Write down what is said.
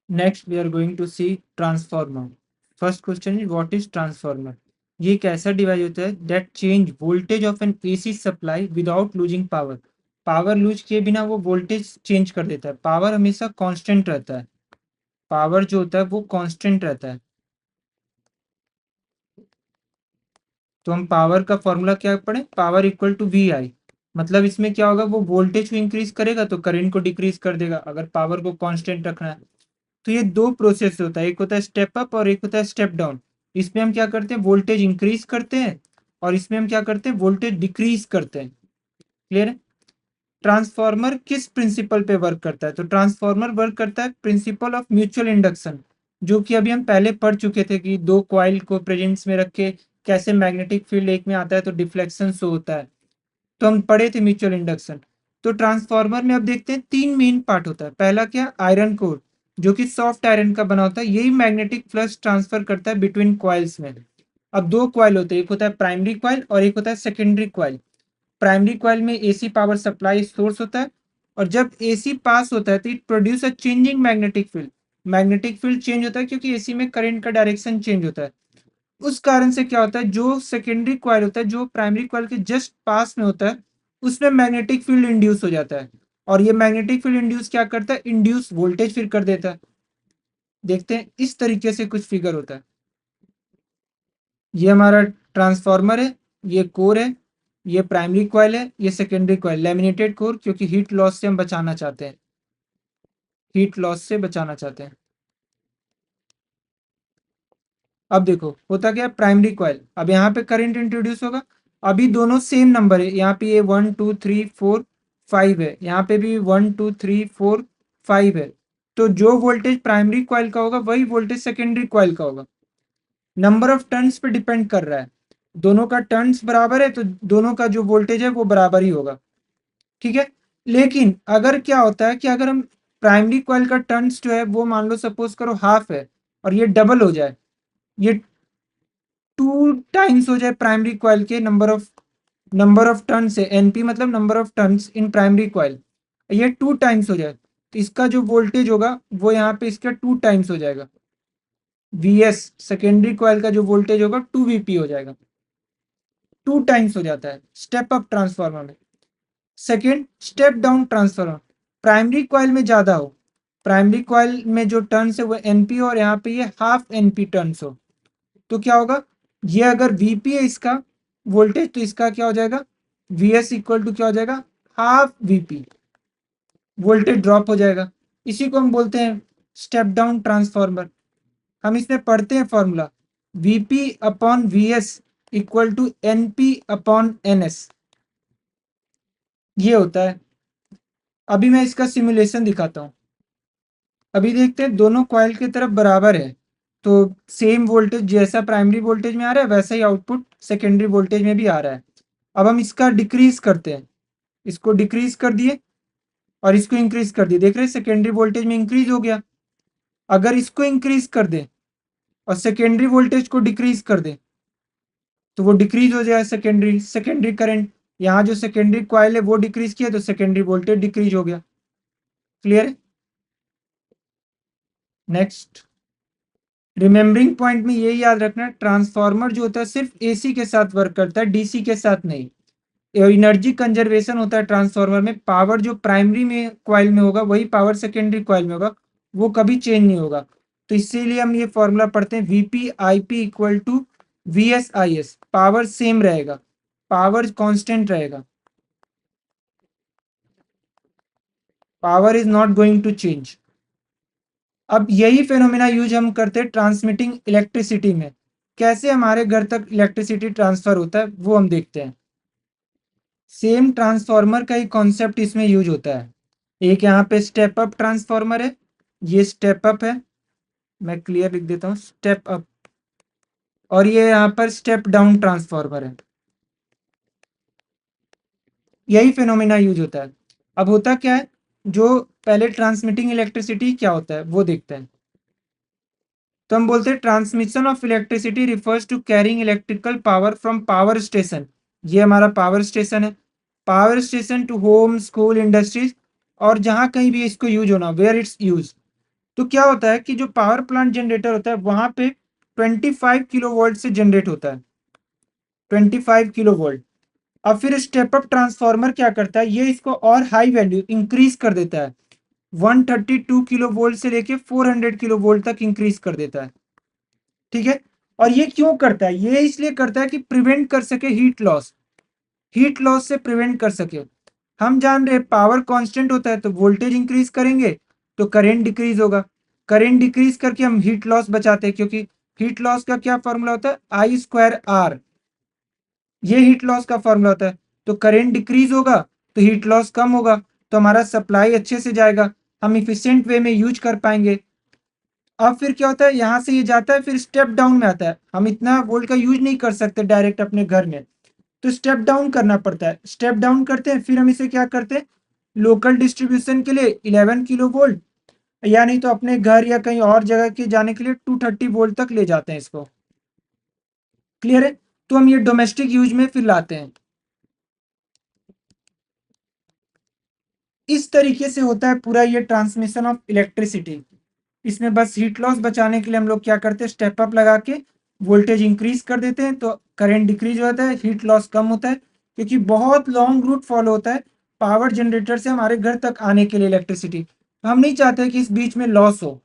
Next we are going to see transformer. First question is what is transformer. ये एक ऐसा device होता है that change voltage of an AC supply without losing power. Power lose किए बिना वो voltage change कर देता है। पावर हमेशा कांस्टेंट रहता है। पावर जो होता है वो कांस्टेंट रहता है। तो हम पावर का फॉर्मूला क्या पढ़े, पावर इक्वल टू वी आई। मतलब इसमें क्या होगा, वो वोल्टेज को इंक्रीज करेगा तो करंट को डिक्रीज कर देगा अगर पावर को कांस्टेंट रखना है। तो ये दो प्रोसेस होता है, एक होता है स्टेप अप और एक होता है स्टेप डाउन। इसमें हम क्या करते हैं, वोल्टेज इंक्रीज करते हैं और इसमें हम क्या करते हैं, वोल्टेज डिक्रीज करते हैं। क्लियर है। ट्रांसफार्मर किस प्रिंसिपल पे वर्क करता है, तो ट्रांसफार्मर वर्क करता है प्रिंसिपल ऑफ म्यूचुअल इंडक्शन, जो कि अभी हम पहले पढ़ चुके थे कि दो कॉइल को प्रेजेंस में रख के कैसे मैग्नेटिक फील्ड एक में आता है तो डिफ्लेक्शन शो होता है। तो हम पढ़े थे म्यूचुअल इंडक्शन। तो ट्रांसफार्मर में अब देखते हैं तीन मेन पार्ट होता है। पहला क्या, आयरन कोर, जो कि सॉफ्ट आयरन का बना होता है, यही मैग्नेटिक फ्लक्स ट्रांसफर करता है बिटवीन कॉइल्स में। अब दो कॉइल होते हैं, एक होता है प्राइमरी कॉइल और एक होता है सेकेंडरी कॉइल। प्राइमरी कॉइल में एसी पावर सप्लाई सोर्स होता है और जब एसी पास होता है तो it produce a changing magnetic field. Magnetic field change होता है क्योंकि एसी में करंट का डायरेक्शन चेंज होता है। उस कारण से क्या होता है, जो सेकेंडरी कॉइल होता है जो प्राइमरी कॉइल के जस्ट पास में होता है उसमें मैग्नेटिक फील्ड इंड्यूस हो जाता है। और ये मैग्नेटिक फील्ड इंड्यूस क्या करता है, इंड्यूस वोल्टेज फिर कर देता है। देखते हैं, इस तरीके से कुछ फिगर होता है। ये हमारा ट्रांसफार्मर है, ये कोर है, ये प्राइमरी कॉइल है, ये सेकेंडरी कॉइल, लैमिनेटेड कोर, क्योंकि हीट लॉस से हम बचाना चाहते हैं। हीट लॉस से बचाना चाहते हैं। अब देखो होता क्या, प्राइमरी कॉइल, अब यहाँ पे करंट इंट्रोड्यूस होगा। अभी दोनों सेम नंबर है, यहाँ पे ये 1 2 3 4 5 है, यहाँ पे भी 1 2 3 4 5 है। तो जो वोल्टेज प्राइमरी कॉइल का होगा वही वोल्टेज सेकेंडरी कॉइल का होगा। नंबर ऑफ टर्न्स पे डिपेंड कर रहा है। दोनों का टर्न्स बराबर है तो दोनों का जो वोल्टेज है वो बराबर ही होगा। ठीक है। लेकिन अगर क्या होता है कि अगर हम प्राइमरी कॉइल का टर्न्स जो है वो मान लो सपोज करो हाफ है और ये डबल हो जाए, ये 2 टाइम्स हो जाए प्राइमरी कॉइल के नंबर ऑफ टर्न्स है, एनपी मतलब number of turns in primary coil, ये 2 टाइम्स हो जाए तो इसका जो वोल्टेज होगा वो यहाँ पे इसका 2 टाइम्स हो जाएगा। वीएस सेकेंडरी कॉइल का जो वोल्टेज होगा 2 वीपी हो जाएगा। 2 टाइम्स हो जाता है स्टेप अप ट्रांसफार्मर में। Second, step down transformer, primary coil में ज्यादा हो, प्राइमरी कॉइल में जो टर्न्स है वो एनपी और यहाँ पे ये हाफ एनपी टर्न्स हो, तो क्या होगा, ये अगर वीपी है इसका वोल्टेज तो इसका क्या हो जाएगा, वीएस इक्वल टू क्या हो जाएगा, हाफ वीपी, वोल्टेज ड्रॉप हो जाएगा। इसी को हम बोलते हैं स्टेप डाउन ट्रांसफार्मर। हम इसमें पढ़ते हैं formula, VP upon VS equal to NP upon NS, ये होता है। अभी मैं इसका सिमुलेशन दिखाता हूँ। अभी देखते हैं दोनों कॉइल की तरफ बराबर है तो सेम वोल्टेज जैसा प्राइमरी वोल्टेज में आ रहा है वैसा ही आउटपुट सेकेंडरी वोल्टेज में भी आ रहा है। अब हम इसका डिक्रीज करते हैं, इसको डिक्रीज कर दिए और इसको इंक्रीज कर दिए, देख रहे हैं सेकेंडरी वोल्टेज में इंक्रीज हो गया। अगर इसको इंक्रीज कर दे और सेकेंडरी वोल्टेज को डिक्रीज कर दे तो वो डिक्रीज हो जाए सेकेंडरी सेकेंडरी करंट। यहाँ जो सेकेंडरी कॉइल है वो डिक्रीज किया तो सेकेंडरी वोल्टेज डिक्रीज हो गया। क्लियर है। नेक्स्ट, रिमेम्बरिंग पॉइंट में ये याद रखना, ट्रांसफार्मर जो होता है सिर्फ एसी के साथ वर्क करता है, डीसी के साथ नहीं। एनर्जी कंजर्वेशन होता है ट्रांसफार्मर में, पावर जो प्राइमरी में कॉइल में होगा वही पावर सेकेंडरी कॉइल में होगा, वो कभी चेंज नहीं होगा। तो इसीलिए हम ये फॉर्मूला पढ़ते हैं, VP I P equal to V S I S, power same रहेगा, पावर कांस्टेंट रहेगा, power is not going to change. अब यही फेनोमेना यूज हम करते हैं ट्रांसमिटिंग इलेक्ट्रिसिटी में। कैसे हमारे घर तक इलेक्ट्रिसिटी ट्रांसफर होता है वो हम देखते हैं। सेम ट्रांसफार्मर का ही कॉन्सेप्ट इसमें यूज होता है। एक यहाँ पे स्टेप अप ट्रांसफार्मर है, ये स्टेप अप है, मैं क्लियर लिख देता हूँ स्टेप अप, और ये यहाँ पर स्टेप डाउन ट्रांसफार्मर है। यही फेनोमेना यूज होता है। अब होता क्या है, जो पहले ट्रांसमिटिंग इलेक्ट्रिसिटी क्या होता है वो देखते हैं। तो हम बोलते हैं transmission of electricity refers to carrying electrical power from power station, ये हमारा पावर स्टेशन है, power station to home school industries, और जहां कहीं भी इसको यूज होना, वेयर इट्स यूज, तो क्या होता है कि जो पावर प्लांट जनरेटर होता है वहां पे 25 किलो वोल्ट से जनरेट होता है, 25 किलो वोल्ट। अब फिर स्टेप अप ट्रांसफार्मर क्या करता है, ये इसको और हाई वैल्यू इंक्रीज कर देता है, 132 किलो वोल्ट से लेके 400 किलो वोल्ट तक इंक्रीज कर देता है। ठीक है। और ये क्यों करता है, ये इसलिए करता है कि प्रिवेंट कर सके हीट लॉस, हीट लॉस से प्रिवेंट कर सके। हम जान रहे पावर कांस्टेंट होता है तो वोल्टेज इंक्रीज करेंगे तो करंट डिक्रीज होगा, करंट डिक्रीज करके हम हीट लॉस बचाते हैं, क्योंकि हीट लॉस का क्या फॉर्मूला होता है, आई स्क्वायर आर, ये हीट लॉस का फॉर्मूला होता है। तो करंट डिक्रीज होगा तो हीट लॉस कम होगा, तो हमारा सप्लाई अच्छे से जाएगा, हम इफिशियंट वे में यूज कर पाएंगे। अब फिर क्या होता है, यहाँ से ये जाता है फिर स्टेप डाउन में आता है, हम इतना वोल्ट का यूज नहीं कर सकते डायरेक्ट अपने घर में, तो स्टेप डाउन करना पड़ता है, स्टेप डाउन करते हैं, फिर हम इसे क्या करते हैं, लोकल डिस्ट्रीब्यूशन के लिए 11 किलो वोल्ट, या नहीं तो अपने घर या कहीं और जगह के जाने के लिए 230 वोल्ट तक ले जाते हैं इसको। क्लियर है। तो हम ये डोमेस्टिक यूज में फिर लाते हैं। इस तरीके से होता है पूरा ये ट्रांसमिशन ऑफ इलेक्ट्रिसिटी। इसमें बस हीट लॉस बचाने के लिए हम लोग क्या करते हैं, स्टेप अप लगा के वोल्टेज इंक्रीज कर देते हैं, तो करंट डिक्रीज होता है, हीट लॉस कम होता है, क्योंकि बहुत लॉन्ग रूट फॉलो होता है पावर जनरेटर से हमारे घर तक आने के लिए इलेक्ट्रिसिटी, तो हम नहीं चाहते कि इस बीच में लॉस हो।